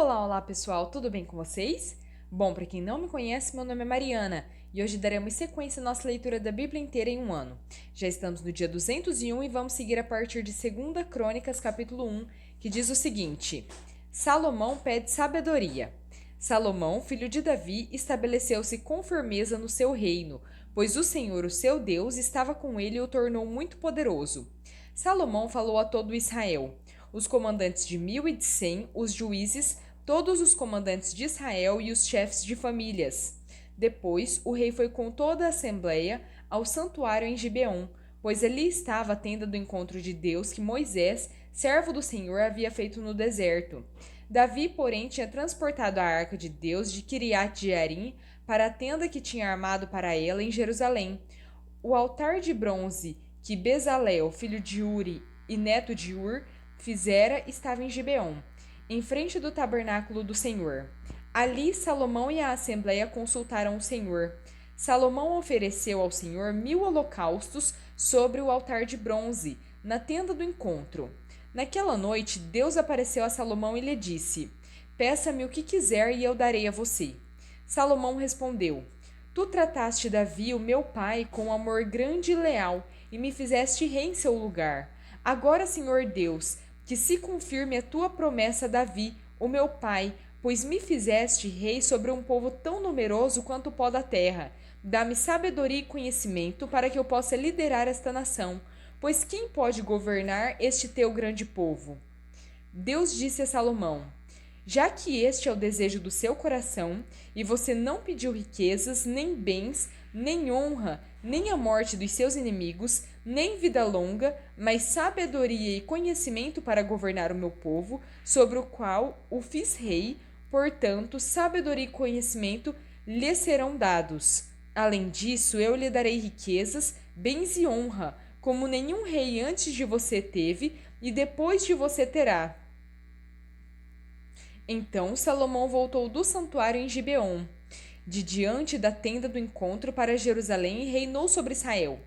Olá pessoal, tudo bem com vocês? Bom, para quem não me conhece, meu nome é Mariana e hoje daremos sequência à nossa leitura da Bíblia inteira em um ano. Já estamos no dia 201 e vamos seguir a partir de 2 Crônicas, capítulo 1, que diz o seguinte: Salomão pede sabedoria. Salomão, filho de Davi, estabeleceu-se com firmeza no seu reino, pois o Senhor, o seu Deus, estava com ele e o tornou muito poderoso. Salomão falou a todo Israel, os comandantes de 1000 e de 100, os juízes, todos os comandantes de Israel e os chefes de famílias. Depois, o rei foi com toda a assembleia ao santuário em Gibeon, pois ali estava a tenda do encontro de Deus que Moisés, servo do Senhor, havia feito no deserto. Davi, porém, tinha transportado a arca de Deus de Kiriat-Jearim para a tenda que tinha armado para ela em Jerusalém. O altar de bronze que Bezalel, filho de Uri e neto de Ur, fizera estava em Gibeon, em frente do tabernáculo do Senhor. Ali Salomão e a assembleia consultaram o Senhor. Salomão ofereceu ao Senhor 1000 holocaustos sobre o altar de bronze, na tenda do encontro. Naquela noite, Deus apareceu a Salomão e lhe disse: Peça-me o que quiser e eu darei a você. Salomão respondeu: Tu trataste Davi, o meu pai, com amor grande e leal, e me fizeste rei em seu lugar. Agora, Senhor Deus, que se confirme a tua promessa a Davi, o meu pai, pois me fizeste rei sobre um povo tão numeroso quanto o pó da terra. Dá-me sabedoria e conhecimento para que eu possa liderar esta nação, pois quem pode governar este teu grande povo? Deus disse a Salomão: Já que este é o desejo do seu coração, e você não pediu riquezas, nem bens, nem honra, nem a morte dos seus inimigos, nem vida longa, mas sabedoria e conhecimento para governar o meu povo, sobre o qual o fiz rei, portanto, sabedoria e conhecimento lhe serão dados. Além disso, eu lhe darei riquezas, bens e honra, como nenhum rei antes de você teve e depois de você terá. Então Salomão voltou do santuário em Gibeon, de diante da tenda do encontro para Jerusalém e reinou sobre Israel.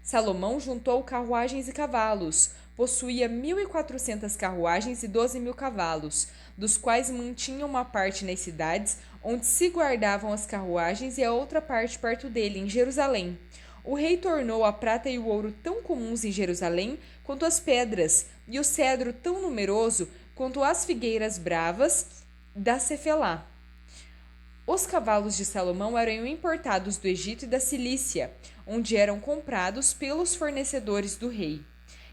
Salomão juntou carruagens e cavalos, possuía 1400 carruagens e 12.000 cavalos, dos quais mantinha uma parte nas cidades onde se guardavam as carruagens e a outra parte perto dele, em Jerusalém. O rei tornou a prata e o ouro tão comuns em Jerusalém quanto as pedras, e o cedro tão numeroso quanto as figueiras bravas da Cefelá. Os cavalos de Salomão eram importados do Egito e da Cilícia, onde eram comprados pelos fornecedores do rei.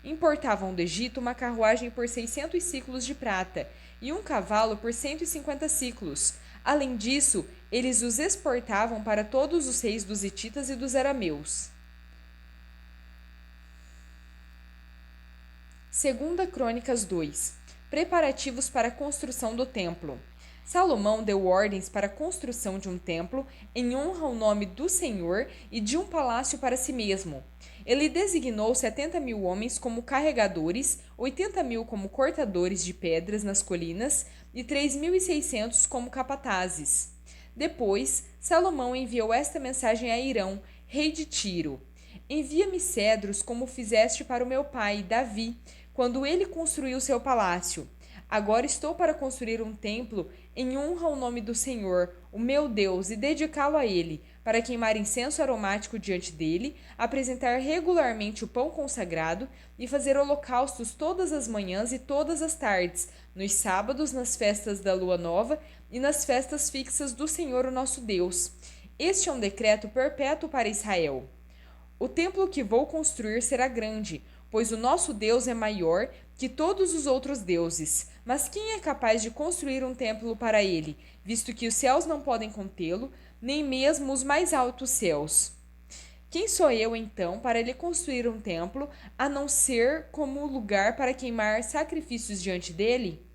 Importavam do Egito uma carruagem por 600 ciclos de prata e um cavalo por 150 ciclos. Além disso, eles os exportavam para todos os reis dos hititas e dos arameus. 2 Crônicas 2. Preparativos para a construção do templo. Salomão deu ordens para a construção de um templo em honra ao nome do Senhor e de um palácio para si mesmo. Ele designou 70.000 homens como carregadores, 80.000 como cortadores de pedras nas colinas e 3.600 como capatazes. Depois, Salomão enviou esta mensagem a Hirão, rei de Tiro: Envia-me cedros como fizeste para o meu pai, Davi, quando ele construiu seu palácio. Agora estou para construir um templo em honra ao nome do Senhor, o meu Deus, e dedicá-lo a ele, para queimar incenso aromático diante dele, apresentar regularmente o pão consagrado e fazer holocaustos todas as manhãs e todas as tardes, nos sábados, nas festas da lua nova e nas festas fixas do Senhor, o nosso Deus. Este é um decreto perpétuo para Israel. O templo que vou construir será grande, pois o nosso Deus é maior que todos os outros deuses. Mas quem é capaz de construir um templo para ele, visto que os céus não podem contê-lo, nem mesmo os mais altos céus? Quem sou eu, então, para lhe construir um templo, a não ser como lugar para queimar sacrifícios diante dele?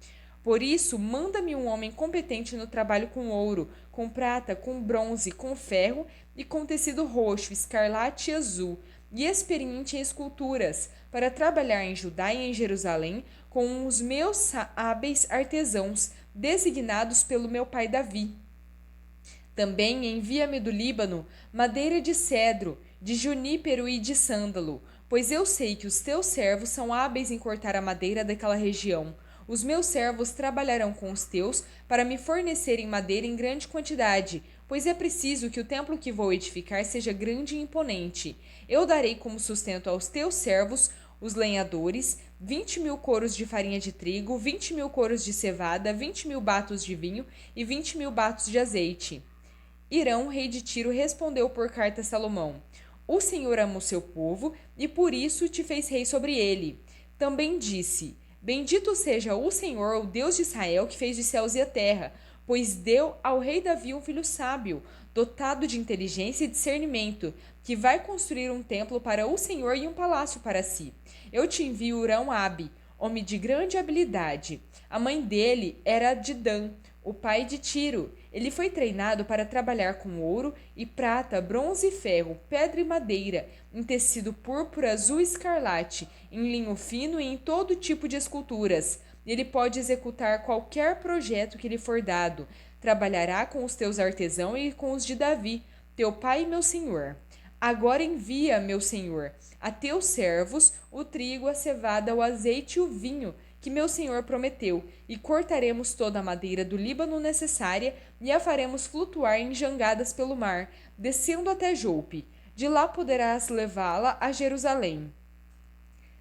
Por isso, manda-me um homem competente no trabalho com ouro, com prata, com bronze, com ferro e com tecido roxo, escarlate e azul, e experiente em esculturas, para trabalhar em Judá e em Jerusalém com os meus hábeis artesãos, designados pelo meu pai Davi. Também envia-me do Líbano madeira de cedro, de junípero e de sândalo, pois eu sei que os teus servos são hábeis em cortar a madeira daquela região. Os meus servos trabalharão com os teus para me fornecerem madeira em grande quantidade, pois é preciso que o templo que vou edificar seja grande e imponente. Eu darei como sustento aos teus servos, os lenhadores, 20.000 coros de farinha de trigo, 20.000 coros de cevada, 20.000 batos de vinho e 20.000 batos de azeite. Irão, rei de Tiro, respondeu por carta a Salomão: O Senhor ama o seu povo e por isso te fez rei sobre ele. Também disse: Bendito seja o Senhor, o Deus de Israel, que fez os céus e a terra, pois deu ao rei Davi um filho sábio, dotado de inteligência e discernimento, que vai construir um templo para o Senhor e um palácio para si. Eu te envio Hurão-Abi, homem de grande habilidade. A mãe dele era de Dan, o pai de Tiro. Ele foi treinado para trabalhar com ouro e prata, bronze e ferro, pedra e madeira, em tecido púrpura, azul e escarlate, em linho fino e em todo tipo de esculturas. Ele pode executar qualquer projeto que lhe for dado. Trabalhará com os teus artesãos e com os de Davi, teu pai e meu senhor. Agora envia, meu senhor, a teus servos o trigo, a cevada, o azeite e o vinho, que meu senhor prometeu, e cortaremos toda a madeira do Líbano necessária e a faremos flutuar em jangadas pelo mar, descendo até Jope. De lá poderás levá-la a Jerusalém.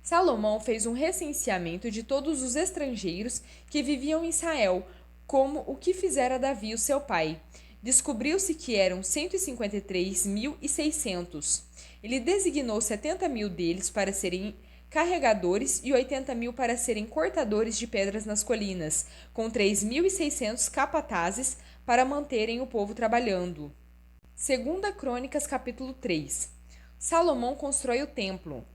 Salomão fez um recenseamento de todos os estrangeiros que viviam em Israel, como o que fizera Davi, o seu pai. Descobriu-se que eram 153.600. Ele designou 70.000 deles para serem carregadores e 80.000 para serem cortadores de pedras nas colinas, com 3.600 capatazes para manterem o povo trabalhando. 2 Crônicas, capítulo 3. Salomão constrói o templo.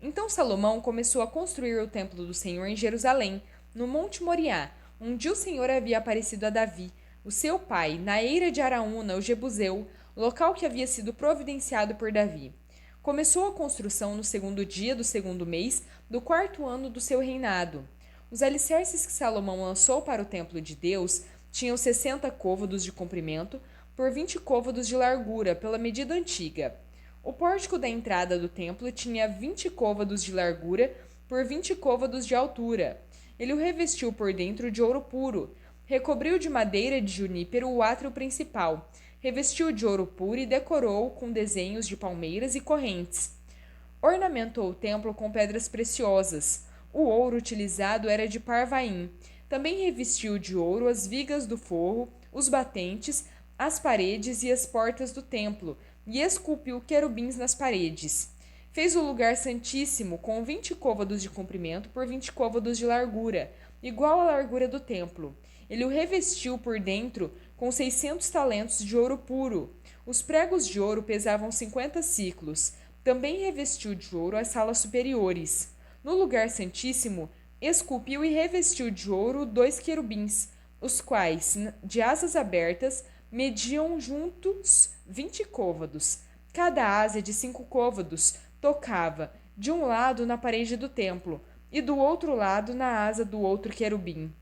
Então Salomão começou a construir o templo do Senhor em Jerusalém, no Monte Moriá, onde o Senhor havia aparecido a Davi, o seu pai, na eira de Araúna, o Jebuseu, local que havia sido providenciado por Davi. Começou a construção no 2º dia do 2º mês do 4º ano do seu reinado. Os alicerces que Salomão lançou para o templo de Deus tinham 60 côvados de comprimento por 20 côvados de largura, pela medida antiga. O pórtico da entrada do templo tinha 20 côvados de largura por 20 côvados de altura. Ele o revestiu por dentro de ouro puro, recobriu de madeira de junípero o átrio principal, revestiu de ouro puro e decorou com desenhos de palmeiras e correntes. Ornamentou o templo com pedras preciosas. O ouro utilizado era de Parvaim. Também revestiu de ouro as vigas do forro, os batentes, as paredes e as portas do templo, e esculpiu querubins nas paredes. Fez o lugar santíssimo com 20 côvados de comprimento por 20 côvados de largura, igual à largura do templo. Ele o revestiu por dentro com 600 talentos de ouro puro. Os pregos de ouro pesavam 50 siclos. Também revestiu de ouro as salas superiores. No lugar santíssimo, esculpiu e revestiu de ouro 2 querubins, os quais, de asas abertas, mediam juntos 20 côvados. Cada asa de 5 côvados tocava, de um lado na parede do templo, e do outro lado na asa do outro querubim.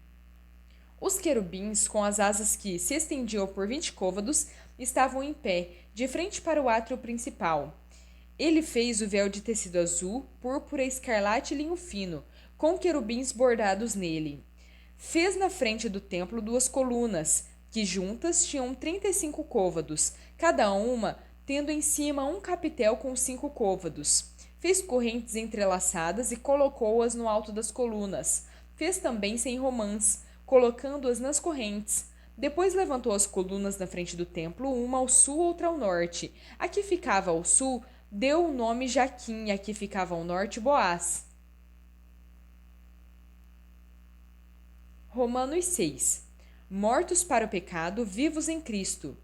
Os querubins, com as asas que se estendiam por 20 côvados, estavam em pé, de frente para o átrio principal. Ele fez o véu de tecido azul, púrpura, escarlate e linho fino, com querubins bordados nele. Fez na frente do templo 2 colunas, que juntas tinham 35 côvados, cada uma tendo em cima um capitel com 5 côvados. Fez correntes entrelaçadas e colocou-as no alto das colunas. Fez também 100 romãs, colocando-as nas correntes. Depois levantou as colunas na frente do templo, uma ao sul, outra ao norte. A que ficava ao sul deu o nome Jaquim, a que ficava ao norte, Boaz. Romanos 6. Mortos para o pecado, vivos em Cristo.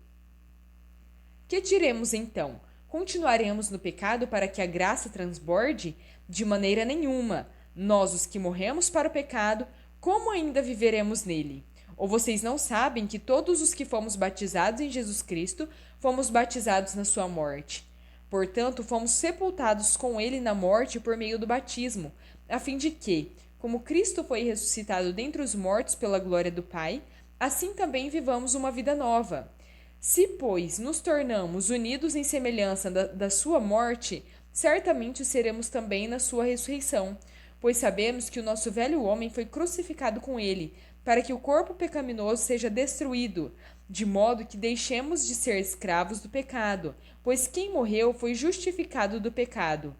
Que diremos então? Continuaremos no pecado para que a graça transborde? De maneira nenhuma. Nós, os que morremos para o pecado, como ainda viveremos nele? Ou vocês não sabem que todos os que fomos batizados em Jesus Cristo, fomos batizados na sua morte? Portanto, fomos sepultados com ele na morte por meio do batismo, a fim de que, como Cristo foi ressuscitado dentre os mortos pela glória do Pai, assim também vivamos uma vida nova. Se, pois, nos tornamos unidos em semelhança da sua morte, certamente seremos também na sua ressurreição. pois sabemos que o nosso velho homem foi crucificado com ele, para que o corpo pecaminoso seja destruído, de modo que deixemos de ser escravos do pecado, pois quem morreu foi justificado do pecado.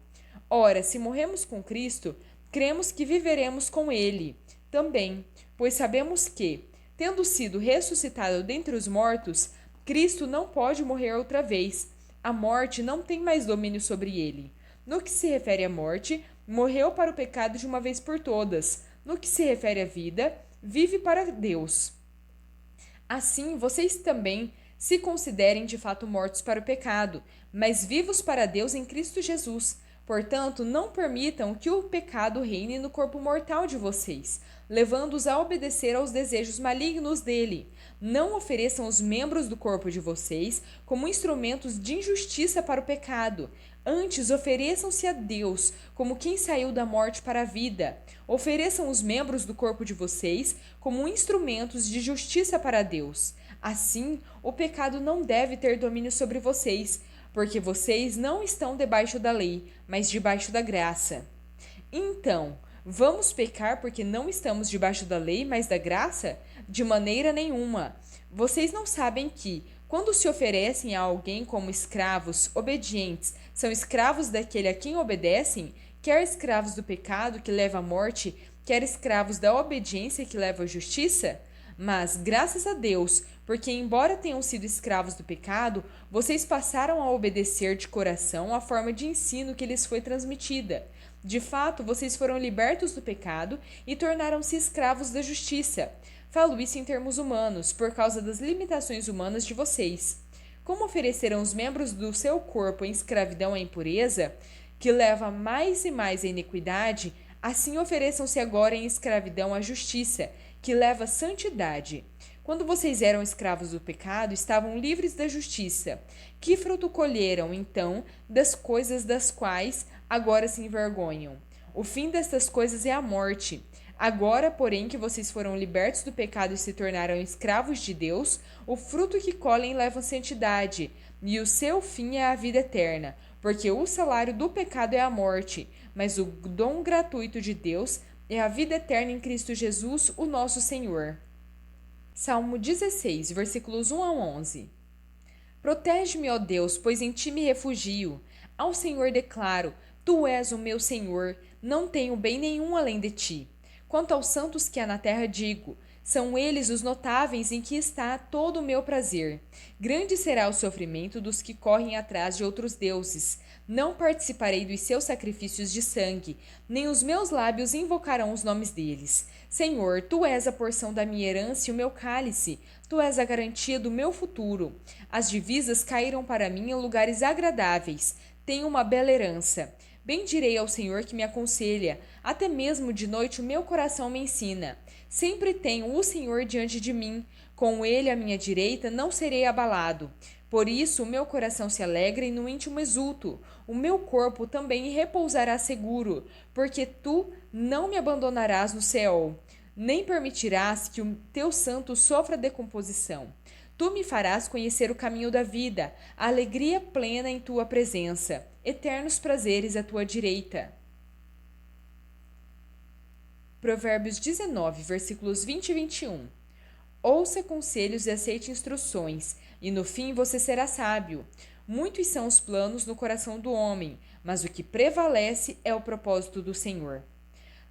Ora, se morremos com Cristo, cremos que viveremos com ele também, pois sabemos que, tendo sido ressuscitado dentre os mortos, Cristo não pode morrer outra vez. A morte não tem mais domínio sobre ele. No que se refere à morte, morreu para o pecado de uma vez por todas. No que se refere à vida, vive para Deus. Assim, vocês também se considerem de fato mortos para o pecado, mas vivos para Deus em Cristo Jesus. Portanto, não permitam que o pecado reine no corpo mortal de vocês, levando-os a obedecer aos desejos malignos dele. Não ofereçam os membros do corpo de vocês como instrumentos de injustiça para o pecado. Antes, ofereçam-se a Deus como quem saiu da morte para a vida. Ofereçam os membros do corpo de vocês como instrumentos de justiça para Deus. Assim, o pecado não deve ter domínio sobre vocês, porque vocês não estão debaixo da lei, mas debaixo da graça. Então, vamos pecar porque não estamos debaixo da lei, mas da graça? De maneira nenhuma. Vocês não sabem que, quando se oferecem a alguém como escravos obedientes, são escravos daquele a quem obedecem, quer escravos do pecado que leva à morte, quer escravos da obediência que leva à justiça? Mas, graças a Deus, porque embora tenham sido escravos do pecado, vocês passaram a obedecer de coração a forma de ensino que lhes foi transmitida. De fato, vocês foram libertos do pecado e tornaram-se escravos da justiça. Falo isso em termos humanos, por causa das limitações humanas de vocês. Como ofereceram os membros do seu corpo em escravidão à impureza, que leva mais e mais à iniquidade, assim ofereçam-se agora em escravidão à justiça, que leva à santidade. Quando vocês eram escravos do pecado, estavam livres da justiça. Que fruto colheram, então, das coisas das quais agora se envergonham? O fim destas coisas é a morte. Agora, porém, que vocês foram libertos do pecado e se tornaram escravos de Deus, o fruto que colhem leva à santidade, e o seu fim é a vida eterna, porque o salário do pecado é a morte, mas o dom gratuito de Deus é a vida eterna em Cristo Jesus, o nosso Senhor. Salmo 16, versículos 1 a 11. Protege-me, ó Deus, pois em ti me refugio. Ao Senhor declaro, tu és o meu Senhor, não tenho bem nenhum além de ti. Quanto aos santos que há na terra digo, são eles os notáveis em que está todo o meu prazer. Grande será o sofrimento dos que correm atrás de outros deuses. Não participarei dos seus sacrifícios de sangue, nem os meus lábios invocarão os nomes deles. Senhor, tu és a porção da minha herança e o meu cálice. Tu és a garantia do meu futuro. As divisas caíram para mim em lugares agradáveis. Tenho uma bela herança. Bendirei ao Senhor que me aconselha. Até mesmo de noite o meu coração me ensina. Sempre tenho o Senhor diante de mim. Com ele à minha direita não serei abalado. Por isso o meu coração se alegra e no íntimo exulto. O meu corpo também repousará seguro, porque tu não me abandonarás no Seol, nem permitirás que o teu santo sofra decomposição. Tu me farás conhecer o caminho da vida, a alegria plena em tua presença, eternos prazeres à tua direita. Provérbios 19, versículos 20 e 21. Ouça conselhos e aceite instruções, e no fim você será sábio. Muitos são os planos no coração do homem, mas o que prevalece é o propósito do Senhor.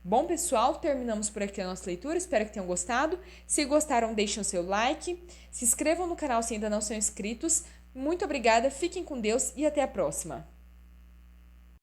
Bom, pessoal, terminamos por aqui a nossa leitura, espero que tenham gostado. Se gostaram, deixem o seu like, se inscrevam no canal se ainda não são inscritos. Muito obrigada, fiquem com Deus e até a próxima.